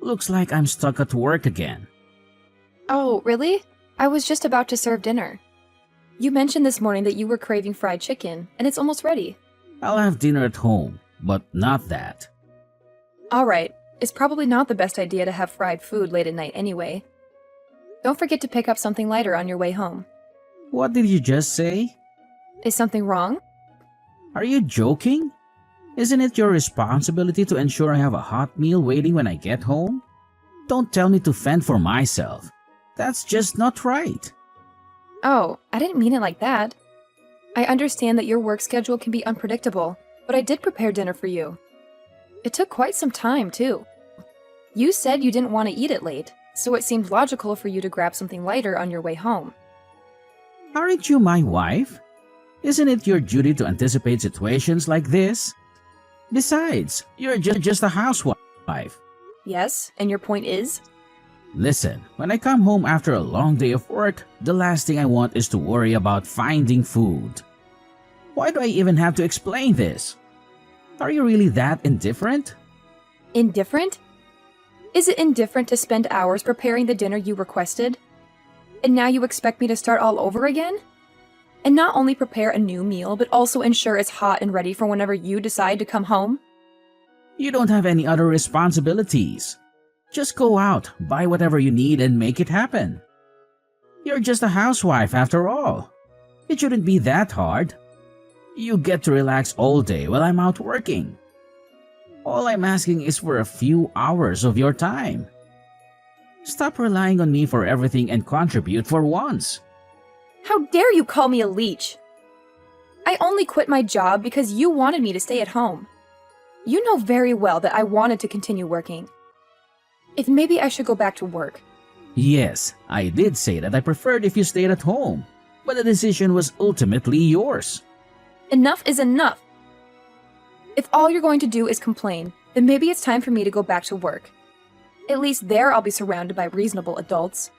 Looks like I'm stuck at work again. Oh, really? I was just about to serve dinner. You mentioned this morning that you were craving fried chicken, and it's almost ready. I'll have dinner at home, but not that. Alright, it's probably not the best idea to have fried food late at night anyway. Don't forget to pick up something lighter on your way home. What did you just say? Is something wrong? Are you joking? Isn't it your responsibility to ensure I have a hot meal waiting when I get home? Don't tell me to fend for myself. That's just not right. Oh, I didn't mean it like that. I understand that your work schedule can be unpredictable, but I did prepare dinner for you. It took quite some time, too. You said you didn't want to eat it late, so it seemed logical for you to grab something lighter on your way home. Aren't you my wife? Isn't it your duty to anticipate situations like this? Besides, you're just a housewife. Yes, and your point is? Listen, when I come home after a long day of work, the last thing I want is to worry about finding food. Why do I even have to explain this? Are you really that indifferent? Indifferent? Is it indifferent to spend hours preparing the dinner you requested? And now you expect me to start all over again? And not only prepare a new meal, but also ensure it's hot and ready for whenever you decide to come home? You don't have any other responsibilities. Just go out, buy whatever you need, and make it happen. You're just a housewife after all. It shouldn't be that hard. You get to relax all day while I'm out working. All I'm asking is for a few hours of your time. Stop relying on me for everything and contribute for once. How dare you call me a leech? I only quit my job because you wanted me to stay at home. You know very well that I wanted to continue working. If maybe I should go back to work. Yes, I did say that I preferred if you stayed at home, but the decision was ultimately yours. Enough is enough. If all you're going to do is complain, then maybe it's time for me to go back to work. At least there I'll be surrounded by reasonable adults.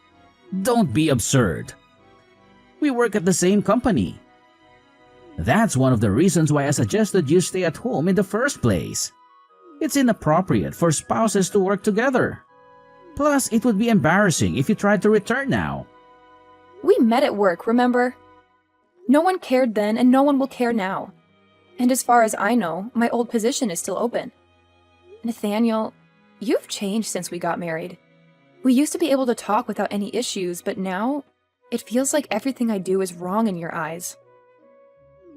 Don't be absurd. We work at the same company. That's one of the reasons why I suggested you stay at home in the first place. It's inappropriate for spouses to work together. Plus, it would be embarrassing if you tried to return now. We met at work, remember? No one cared then and no one will care now. And as far as I know, my old position is still open. Nathaniel, you've changed since we got married. We used to be able to talk without any issues, but now it feels like everything I do is wrong in your eyes.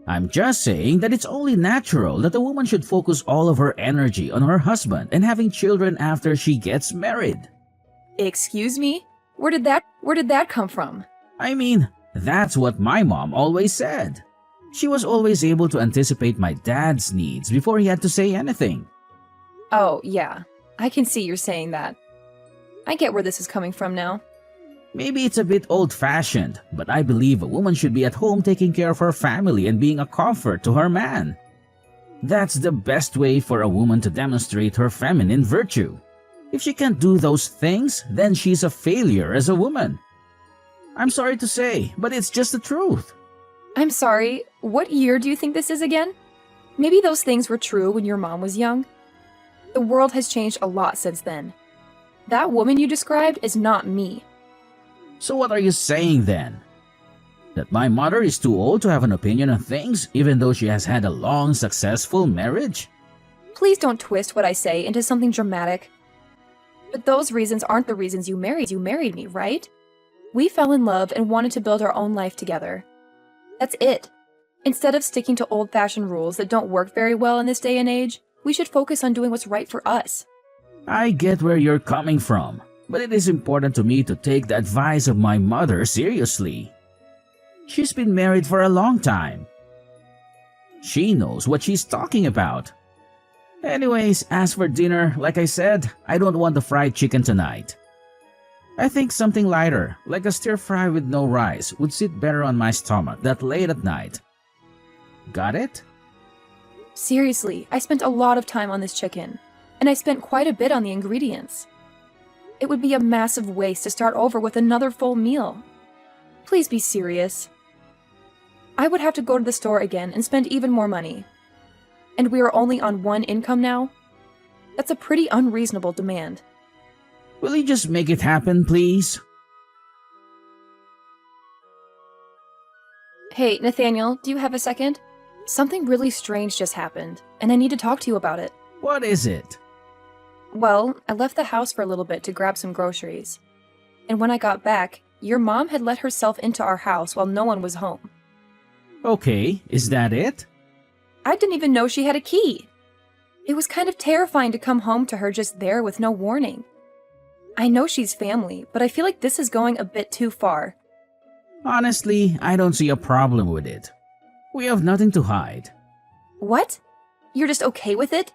I'm just saying that it's only natural that a woman should focus all of her energy on her husband and having children after she gets married. Excuse me? Where did that come from? I mean, that's what my mom always said. She was always able to anticipate my dad's needs before he had to say anything. Oh, yeah. I can see you're saying that. I get where this is coming from now. Maybe it's a bit old-fashioned, but I believe a woman should be at home taking care of her family and being a comfort to her man. That's the best way for a woman to demonstrate her feminine virtue. If she can't do those things, then she's a failure as a woman. I'm sorry to say, but it's just the truth. I'm sorry, what year do you think this is again? Maybe those things were true when your mom was young. The world has changed a lot since then. That woman you described is not me. So what are you saying then? That my mother is too old to have an opinion on things even though she has had a long, successful marriage? Please don't twist what I say into something dramatic. But those reasons aren't the reasons you married me, right? We fell in love and wanted to build our own life together. That's it. Instead of sticking to old-fashioned rules that don't work very well in this day and age, we should focus on doing what's right for us. I get where you're coming from, but it is important to me to take the advice of my mother seriously. She's been married for a long time. She knows what she's talking about. Anyways, as for dinner, like I said, I don't want the fried chicken tonight. I think something lighter, like a stir-fry with no rice, would sit better on my stomach that late at night. Got it? Seriously, I spent a lot of time on this chicken, and I spent quite a bit on the ingredients. It would be a massive waste to start over with another full meal. Please be serious. I would have to go to the store again and spend even more money. And we are only on one income now? That's a pretty unreasonable demand. Will you just make it happen, please? Hey, Nathaniel, do you have a second? Something really strange just happened, and I need to talk to you about it. What is it? Well, I left the house for a little bit to grab some groceries. And when I got back, your mom had let herself into our house while no one was home. Okay, is that it? I didn't even know she had a key. It was kind of terrifying to come home to her just there with no warning. I know she's family, but I feel like this is going a bit too far. Honestly, I don't see a problem with it. We have nothing to hide. What? You're just okay with it?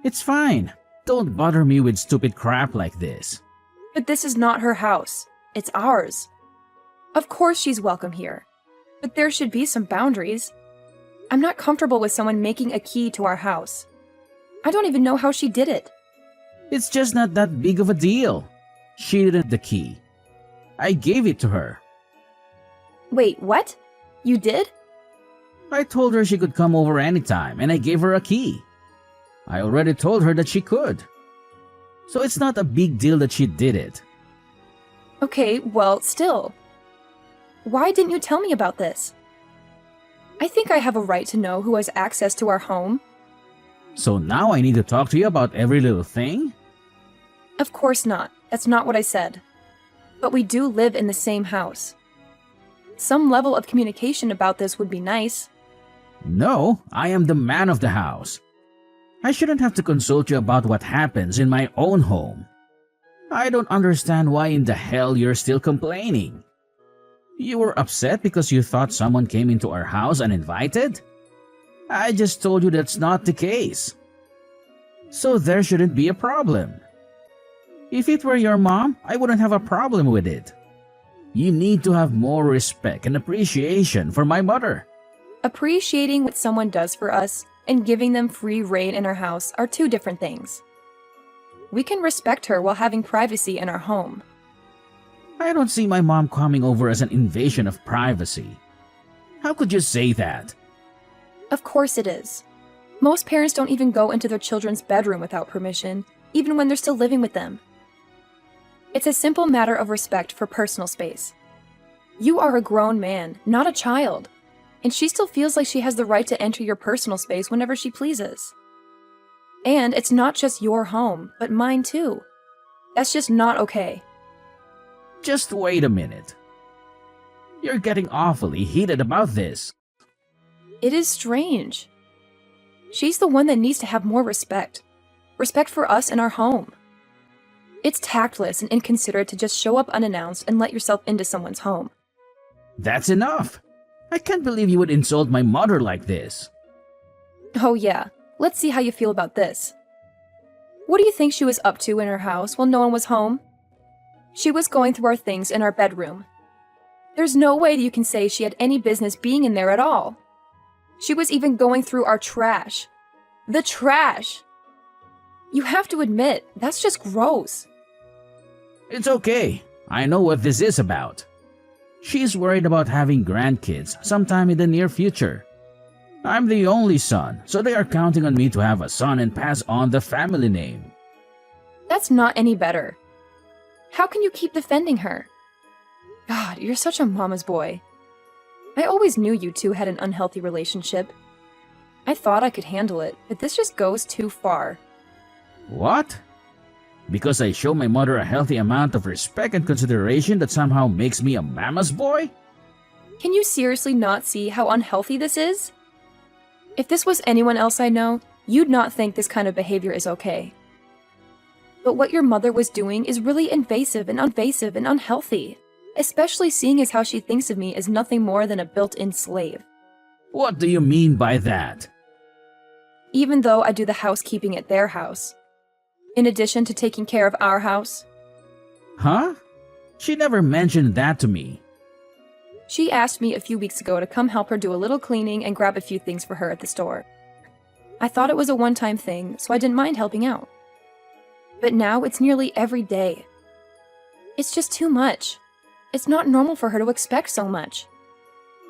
It's fine. Don't bother me with stupid crap like this. But this is not her house. It's ours. Of course she's welcome here. But there should be some boundaries. I'm not comfortable with someone making a key to our house. I don't even know how she did it. It's just not that big of a deal. She didn't the key. I gave it to her. Wait, what? You did? I told her she could come over anytime and I gave her a key. I already told her that she could. So it's not a big deal that she did it. Okay, well, still. Why didn't you tell me about this? I think I have a right to know who has access to our home. So now I need to talk to you about every little thing? Of course not. That's not what I said. But we do live in the same house. Some level of communication about this would be nice. No, I am the man of the house. I shouldn't have to consult you about what happens in my own home. I don't understand why in the hell you're still complaining. You were upset because you thought someone came into our house uninvited? I just told you that's not the case. So there shouldn't be a problem. If it were your mom, I wouldn't have a problem with it. You need to have more respect and appreciation for my mother. Appreciating what someone does for us and giving them free reign in our house are two different things. We can respect her while having privacy in our home. I don't see my mom coming over as an invasion of privacy. How could you say that? Of course it is. Most parents don't even go into their children's bedroom without permission, even when they're still living with them. It's a simple matter of respect for personal space. You are a grown man, not a child, and she still feels like she has the right to enter your personal space whenever she pleases. And it's not just your home, but mine too. That's just not okay. Just wait a minute. You're getting awfully heated about this. It is strange. She's the one that needs to have more respect. Respect for us and our home. It's tactless and inconsiderate to just show up unannounced and let yourself into someone's home. That's enough. I can't believe you would insult my mother like this. Oh yeah, let's see how you feel about this. What do you think she was up to in her house while no one was home? She was going through our things in our bedroom. There's no way that you can say she had any business being in there at all. She was even going through our trash. The trash! You have to admit, that's just gross. It's okay. I know what this is about. She's worried about having grandkids sometime in the near future. I'm the only son, so they are counting on me to have a son and pass on the family name. That's not any better. How can you keep defending her? God, you're such a mama's boy. I always knew you two had an unhealthy relationship. I thought I could handle it, but this just goes too far. What? Because I show my mother a healthy amount of respect and consideration that somehow makes me a mama's boy? Can you seriously not see how unhealthy this is? If this was anyone else I know, you'd not think this kind of behavior is okay. But what your mother was doing is really invasive and unhealthy, especially seeing as how she thinks of me as nothing more than a built-in slave. What do you mean by that? Even though I do the housekeeping at their house, in addition to taking care of our house. Huh? She never mentioned that to me. She asked me a few weeks ago to come help her do a little cleaning and grab a few things for her at the store. I thought it was a one-time thing, so I didn't mind helping out. But now it's nearly every day. It's just too much. It's not normal for her to expect so much.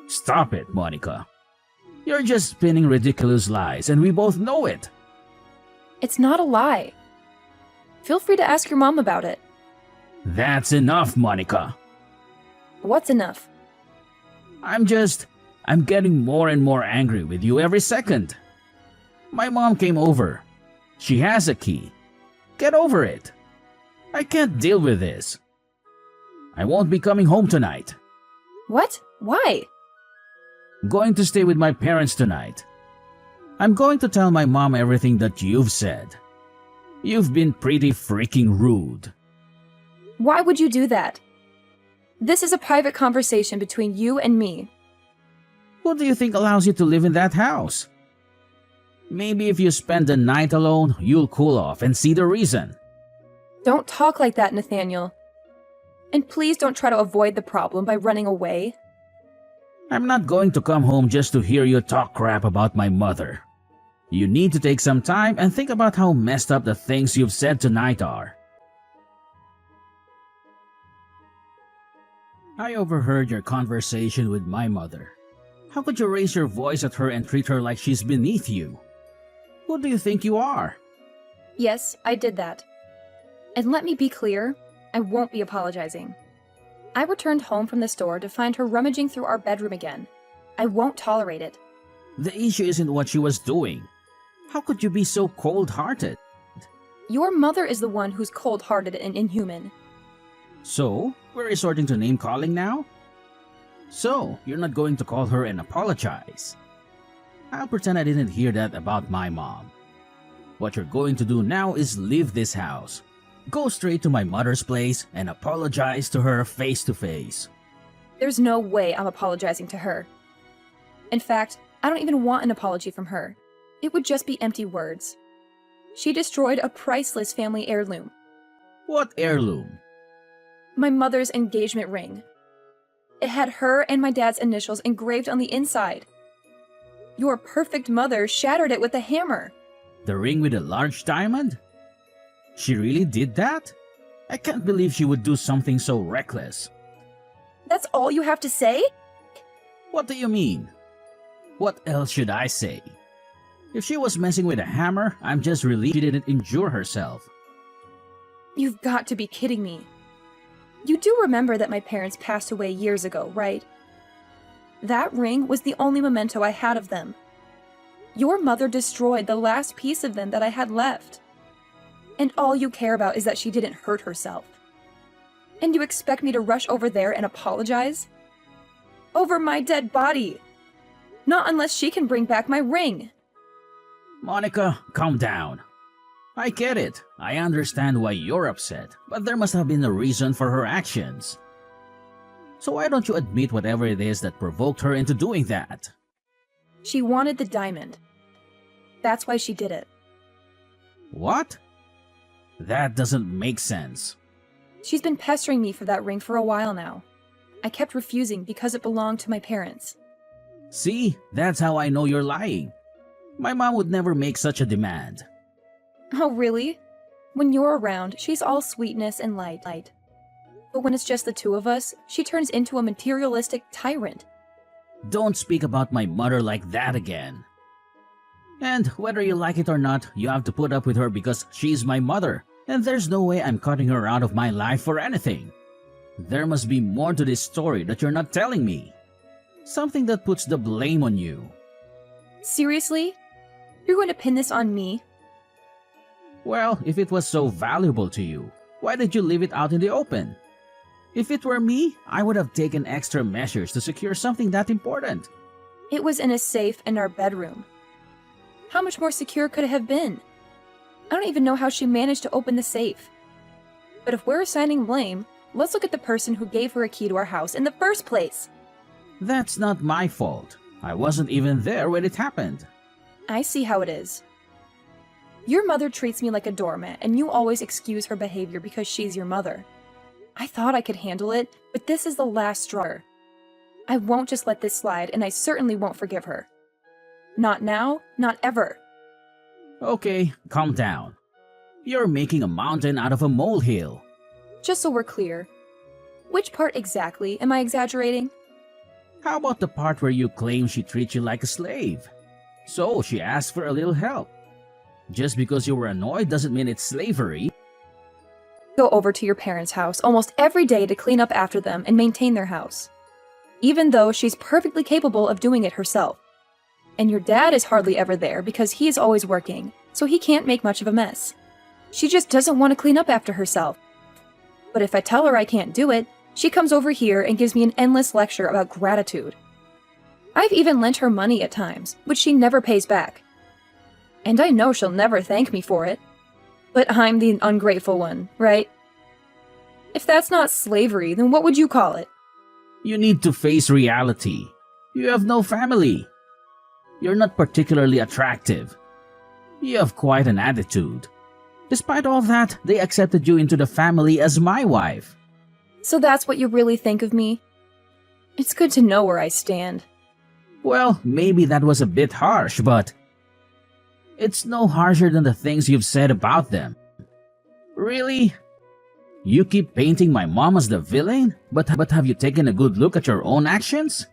Stop it, Monica. You're just spinning ridiculous lies, and we both know it. It's not a lie. Feel free to ask your mom about it. That's enough, Monica. What's enough? I'm getting more and more angry with you every second. My mom came over. She has a key. Get over it. I can't deal with this. I won't be coming home tonight. What? Why? I'm going to stay with my parents tonight. I'm going to tell my mom everything that you've said. You've been pretty freaking rude. Why would you do that? This is a private conversation between you and me. Who do you think allows you to live in that house? Maybe if you spend the night alone, you'll cool off and see the reason. Don't talk like that, Nathaniel. And please don't try to avoid the problem by running away. I'm not going to come home just to hear you talk crap about my mother. You need to take some time and think about how messed up the things you've said tonight are. I overheard your conversation with my mother. How could you raise your voice at her and treat her like she's beneath you? Who do you think you are? Yes, I did that. And let me be clear, I won't be apologizing. I returned home from the store to find her rummaging through our bedroom again. I won't tolerate it. The issue isn't what she was doing. How could you be so cold-hearted? Your mother is the one who's cold-hearted and inhuman. So, we're resorting to name-calling now? So, you're not going to call her and apologize? I'll pretend I didn't hear that about my mom. What you're going to do now is leave this house. Go straight to my mother's place and apologize to her face to face. There's no way I'm apologizing to her. In fact, I don't even want an apology from her. It would just be empty words. She destroyed a priceless family heirloom. What heirloom? My mother's engagement ring. It had her and my dad's initials engraved on the inside. Your perfect mother shattered it with a hammer. The ring with a large diamond? She really did that? I can't believe she would do something so reckless. That's all you have to say? What do you mean? What else should I say? If she was messing with a hammer, I'm just relieved she didn't injure herself. You've got to be kidding me. You do remember that my parents passed away years ago, right? That ring was the only memento I had of them. Your mother destroyed the last piece of them that I had left. And all you care about is that she didn't hurt herself. And you expect me to rush over there and apologize? Over my dead body! Not unless she can bring back my ring! Monica, calm down. I get it. I understand why you're upset, but there must have been a reason for her actions. So why don't you admit whatever it is that provoked her into doing that? She wanted the diamond. That's why she did it. What? That doesn't make sense. She's been pestering me for that ring for a while now. I kept refusing because it belonged to my parents. See, that's how I know you're lying. My mom would never make such a demand. Oh, really? When you're around, she's all sweetness and light. But when it's just the two of us, she turns into a materialistic tyrant. Don't speak about my mother like that again. And whether you like it or not, you have to put up with her because she's my mother, and there's no way I'm cutting her out of my life for anything. There must be more to this story that you're not telling me. Something that puts the blame on you. Seriously? You're going to pin this on me? Well, if it was so valuable to you, why did you leave it out in the open? If it were me, I would have taken extra measures to secure something that important. It was in a safe in our bedroom. How much more secure could it have been? I don't even know how she managed to open the safe. But if we're assigning blame, let's look at the person who gave her a key to our house in the first place. That's not my fault. I wasn't even there when it happened. I see how it is. Your mother treats me like a doormat, and you always excuse her behavior because she's your mother. I thought I could handle it, but this is the last straw. I won't just let this slide, and I certainly won't forgive her. Not now, not ever. Okay, calm down. You're making a mountain out of a molehill. Just so we're clear, which part exactly am I exaggerating? How about the part where you claim she treats you like a slave? So she asked for a little help. Just because you were annoyed doesn't mean it's slavery. go over to your parents' house almost every day to clean up after them and maintain their house, even though she's perfectly capable of doing it herself. And your dad is hardly ever there because he is always working, so he can't make much of a mess. She just doesn't want to clean up after herself. But if I tell her I can't do it, she comes over here and gives me an endless lecture about gratitude. I've even lent her money at times, which she never pays back. And I know she'll never thank me for it. But I'm the ungrateful one, right? If that's not slavery, then what would you call it? You need to face reality. You have no family. You're not particularly attractive. You have quite an attitude. Despite all that, they accepted you into the family as my wife. So that's what you really think of me? It's good to know where I stand. Well, maybe that was a bit harsh, but it's no harsher than the things you've said about them. Really? You keep painting my mom as the villain, but have you taken a good look at your own actions?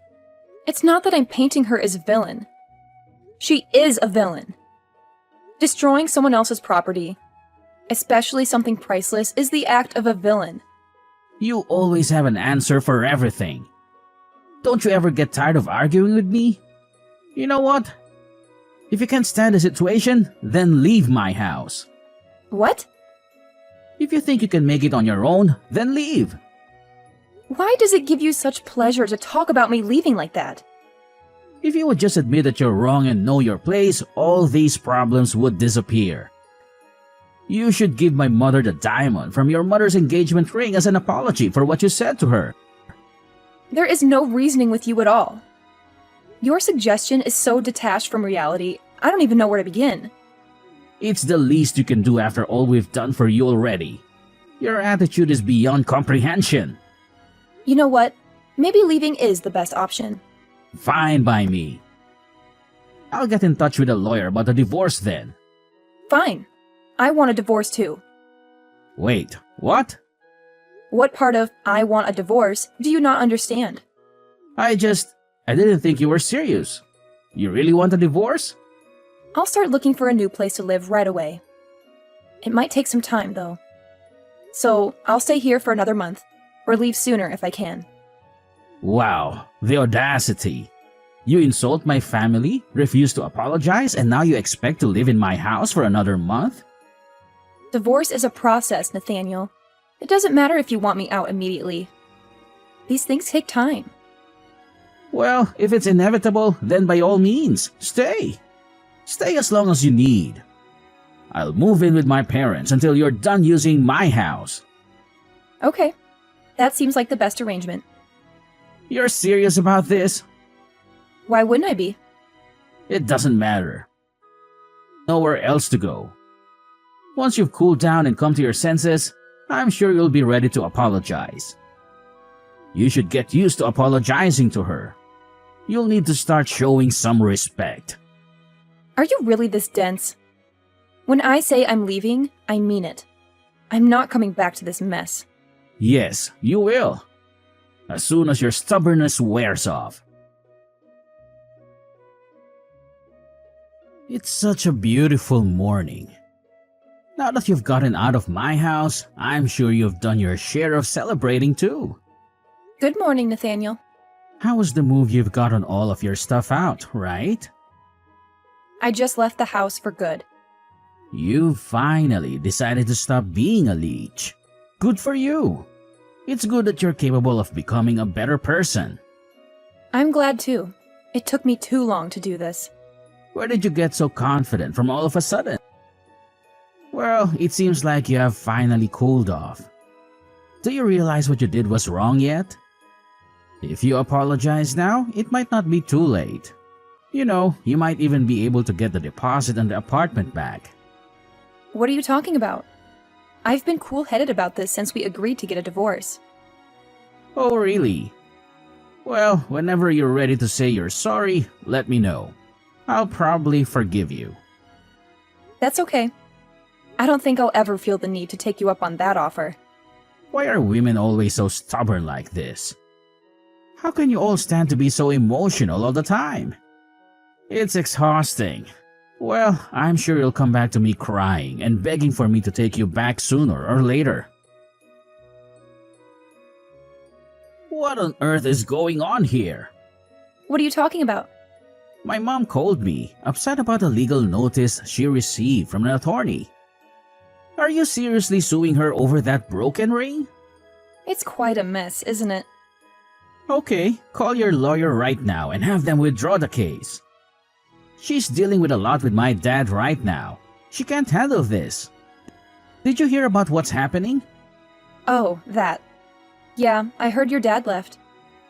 It's not that I'm painting her as a villain. She is a villain. Destroying someone else's property, especially something priceless, is the act of a villain. You always have an answer for everything. Don't you ever get tired of arguing with me? You know what? If you can't stand the situation, then leave my house. What? If you think you can make it on your own, then leave. Why does it give you such pleasure to talk about me leaving like that? If you would just admit that you're wrong and know your place, all these problems would disappear. You should give my mother the diamond from your mother's engagement ring as an apology for what you said to her. There is no reasoning with you at all. Your suggestion is so detached from reality, I don't even know where to begin. It's the least you can do after all we've done for you already. Your attitude is beyond comprehension. You know what? Maybe leaving is the best option. Fine by me. I'll get in touch with a lawyer about the divorce then. Fine. I want a divorce too. Wait, what? What part of I want a divorce do you not understand? I didn't think you were serious. You really want a divorce? I'll start looking for a new place to live right away. It might take some time, though. So, I'll stay here for another month, or leave sooner if I can. Wow, the audacity. You insult my family, refuse to apologize, and now you expect to live in my house for another month? Divorce is a process, Nathaniel. It doesn't matter if you want me out immediately. These things take time. Well, if it's inevitable, then by all means, stay. Stay as long as you need. I'll move in with my parents until you're done using my house. Okay, that seems like the best arrangement. You're serious about this? Why wouldn't I be? It doesn't matter. Nowhere else to go. Once you've cooled down and come to your senses, I'm sure you'll be ready to apologize. You should get used to apologizing to her. You'll need to start showing some respect. Are you really this dense? When I say I'm leaving, I mean it. I'm not coming back to this mess. Yes, you will. As soon as your stubbornness wears off. It's such a beautiful morning. Now that you've gotten out of my house, I'm sure you've done your share of celebrating too. Good morning, Nathaniel. How was the move you've gotten all of your stuff out, right? I just left the house for good. You finally decided to stop being a leech. Good for you. It's good that you're capable of becoming a better person. I'm glad too. It took me too long to do this. Where did you get so confident from all of a sudden? Well, it seems like you have finally cooled off. Do you realize what you did was wrong yet? If you apologize now, it might not be too late. You know, you might even be able to get the deposit and the apartment back. What are you talking about? I've been cool-headed about this since we agreed to get a divorce. Oh, really? Well, whenever you're ready to say you're sorry, let me know. I'll probably forgive you. That's okay. I don't think I'll ever feel the need to take you up on that offer. Why are women always so stubborn like this? How can you all stand to be so emotional all the time? It's exhausting. Well, I'm sure you'll come back to me crying and begging for me to take you back sooner or later. What on earth is going on here? What are you talking about? My mom called me, upset about a legal notice she received from an attorney. Are you seriously suing her over that broken ring? It's quite a mess, isn't it? Okay, call your lawyer right now and have them withdraw the case. She's dealing with a lot with my dad right now. She can't handle this. Did you hear about what's happening? Oh, that. Yeah, I heard your dad left.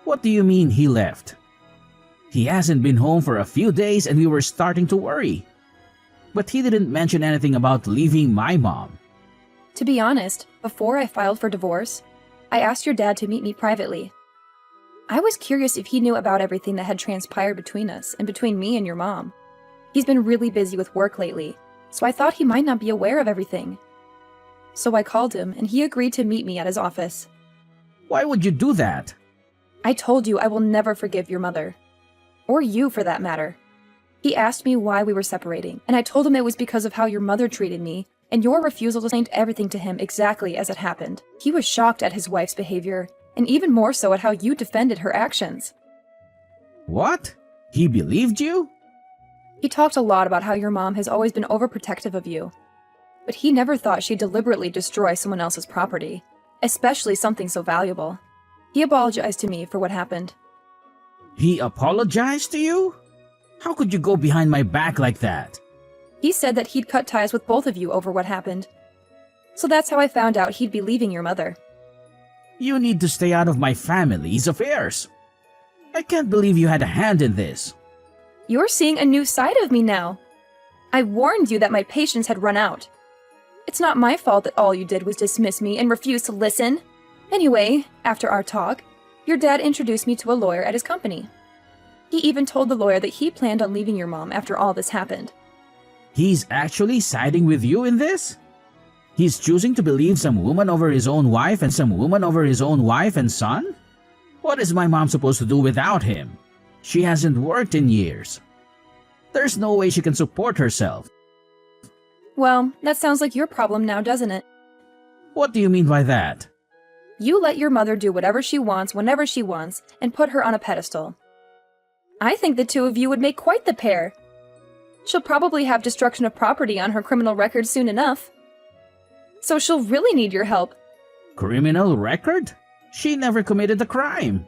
What do you mean he left? He hasn't been home for a few days and we were starting to worry. But he didn't mention anything about leaving my mom. To be honest, before I filed for divorce, I asked your dad to meet me privately. I was curious if he knew about everything that had transpired between us and between me and your mom. He's been really busy with work lately, so I thought he might not be aware of everything. So I called him and he agreed to meet me at his office. Why would you do that? I told you I will never forgive your mother. Or you, for that matter. He asked me why we were separating, and I told him it was because of how your mother treated me, and your refusal to explain everything to him exactly as it happened. He was shocked at his wife's behavior, and even more so at how you defended her actions. What? He believed you? He talked a lot about how your mom has always been overprotective of you, but he never thought she'd deliberately destroy someone else's property, especially something so valuable. He apologized to me for what happened. He apologized to you? How could you go behind my back like that? He said that he'd cut ties with both of you over what happened. So that's how I found out he'd be leaving your mother. You need to stay out of my family's affairs. I can't believe you had a hand in this. You're seeing a new side of me now. I warned you that my patience had run out. It's not my fault that all you did was dismiss me and refuse to listen. Anyway, after our talk, your dad introduced me to a lawyer at his company. He even told the lawyer that he planned on leaving your mom after all this happened. He's actually siding with you in this? He's choosing to believe some woman over his own wife and some woman over his own wife and son? What is my mom supposed to do without him? She hasn't worked in years. There's no way she can support herself. Well, that sounds like your problem now, doesn't it? What do you mean by that? You let your mother do whatever she wants whenever she wants and put her on a pedestal. I think the two of you would make quite the pair. She'll probably have destruction of property on her criminal record soon enough. So she'll really need your help. Criminal record? She never committed a crime.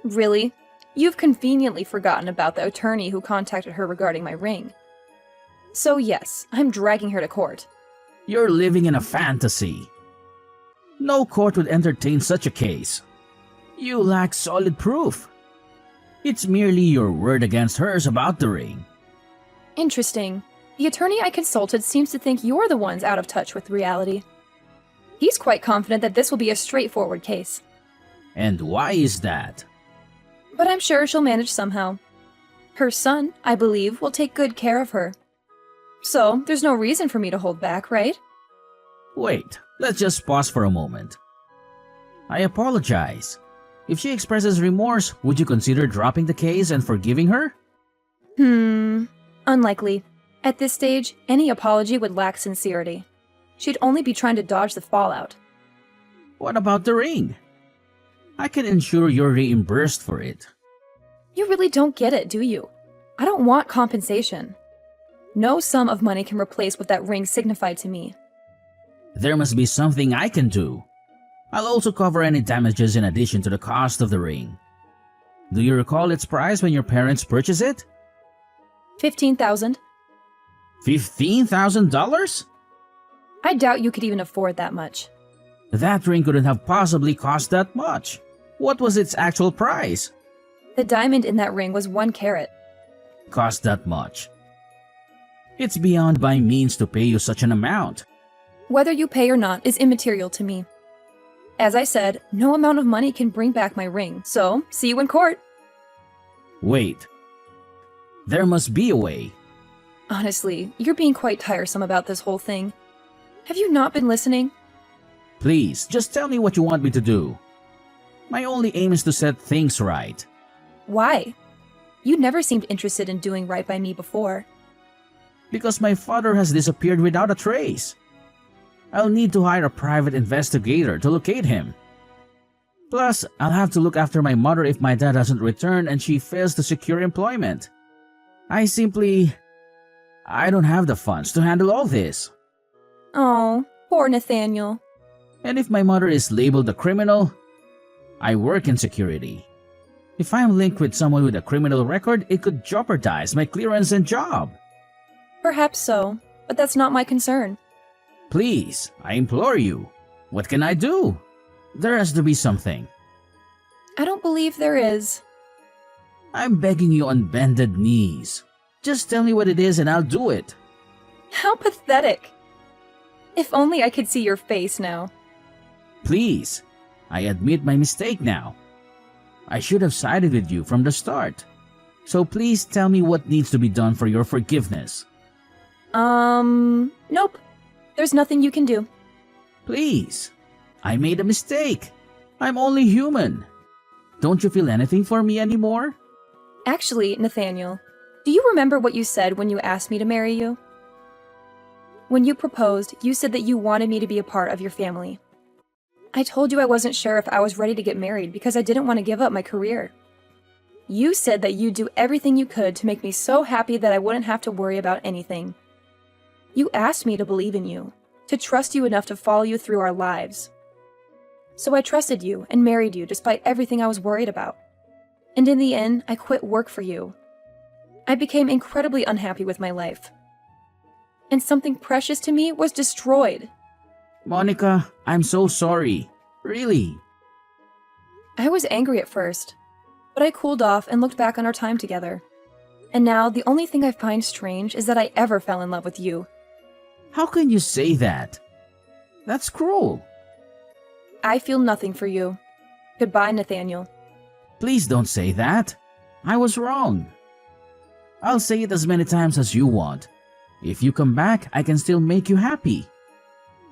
Really? You've conveniently forgotten about the attorney who contacted her regarding my ring. So yes, I'm dragging her to court. You're living in a fantasy. No court would entertain such a case. You lack solid proof. It's merely your word against hers about the ring. Interesting. The attorney I consulted seems to think you're the ones out of touch with reality. He's quite confident that this will be a straightforward case. And why is that? But I'm sure she'll manage somehow. Her son, I believe, will take good care of her. So, there's no reason for me to hold back, right? Wait, let's just pause for a moment. I apologize. If she expresses remorse, would you consider dropping the case and forgiving her? Unlikely. At this stage, any apology would lack sincerity. She'd only be trying to dodge the fallout. What about the ring? I can ensure you're reimbursed for it. You really don't get it, do you? I don't want compensation. No sum of money can replace what that ring signified to me. There must be something I can do. I'll also cover any damages in addition to the cost of the ring. Do you recall its price when your parents purchased it? $15,000. $15,000? I doubt you could even afford that much. That ring couldn't have possibly cost that much. What was its actual price? The diamond in that ring was 1 carat. Cost that much. It's beyond my means to pay you such an amount. Whether you pay or not is immaterial to me. As I said, no amount of money can bring back my ring, so see you in court. Wait. There must be a way. Honestly, you're being quite tiresome about this whole thing. Have you not been listening? Please, just tell me what you want me to do. My only aim is to set things right. Why? You never seemed interested in doing right by me before. Because my father has disappeared without a trace. I'll need to hire a private investigator to locate him. Plus, I'll have to look after my mother if my dad doesn't return and she fails to secure employment. I don't have the funds to handle all this. Oh, poor Nathaniel. And if my mother is labeled a criminal, I work in security. If I'm linked with someone with a criminal record, it could jeopardize my clearance and job. Perhaps so, but that's not my concern. Please, I implore you. What can I do? There has to be something. I don't believe there is. I'm begging you on bended knees. Just tell me what it is and I'll do it. How pathetic. If only I could see your face now. Please, I admit my mistake now. I should have sided with you from the start. So please tell me what needs to be done for your forgiveness. Nope. There's nothing you can do. Please, I made a mistake. I'm only human. Don't you feel anything for me anymore? Actually, Nathaniel, do you remember what you said when you asked me to marry you? When you proposed, you said that you wanted me to be a part of your family. I told you I wasn't sure if I was ready to get married because I didn't want to give up my career. You said that you'd do everything you could to make me so happy that I wouldn't have to worry about anything. You asked me to believe in you, to trust you enough to follow you through our lives. So I trusted you and married you despite everything I was worried about. And in the end, I quit work for you. I became incredibly unhappy with my life. And something precious to me was destroyed. Monica, I'm so sorry. Really. I was angry at first, but I cooled off and looked back on our time together. And now the only thing I find strange is that I ever fell in love with you. How can you say that? That's cruel. I feel nothing for you. Goodbye, Nathaniel. Please don't say that. I was wrong. I'll say it as many times as you want. If you come back, I can still make you happy.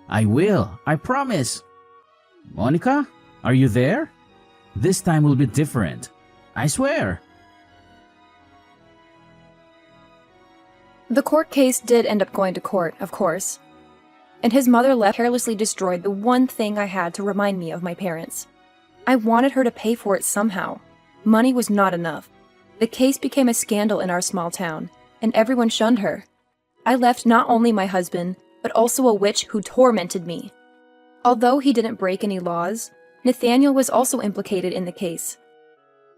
I will, I promise. Monica, are you there? This time will be different. I swear. The court case did end up going to court, of course. And his mother carelessly destroyed the one thing I had to remind me of my parents. I wanted her to pay for it somehow. Money was not enough. The case became a scandal in our small town, and everyone shunned her. I left not only my husband, but also a witch who tormented me. Although he didn't break any laws, Nathaniel was also implicated in the case.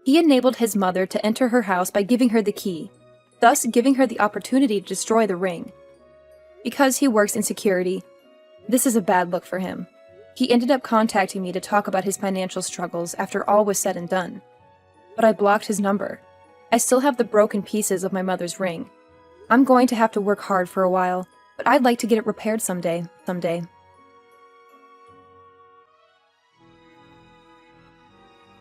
He enabled his mother to enter her house by giving her the key, thus giving her the opportunity to destroy the ring. Because he works in security, this is a bad look for him. He ended up contacting me to talk about his financial struggles after all was said and done. But I blocked his number. I still have the broken pieces of my mother's ring. I'm going to have to work hard for a while, but I'd like to get it repaired someday.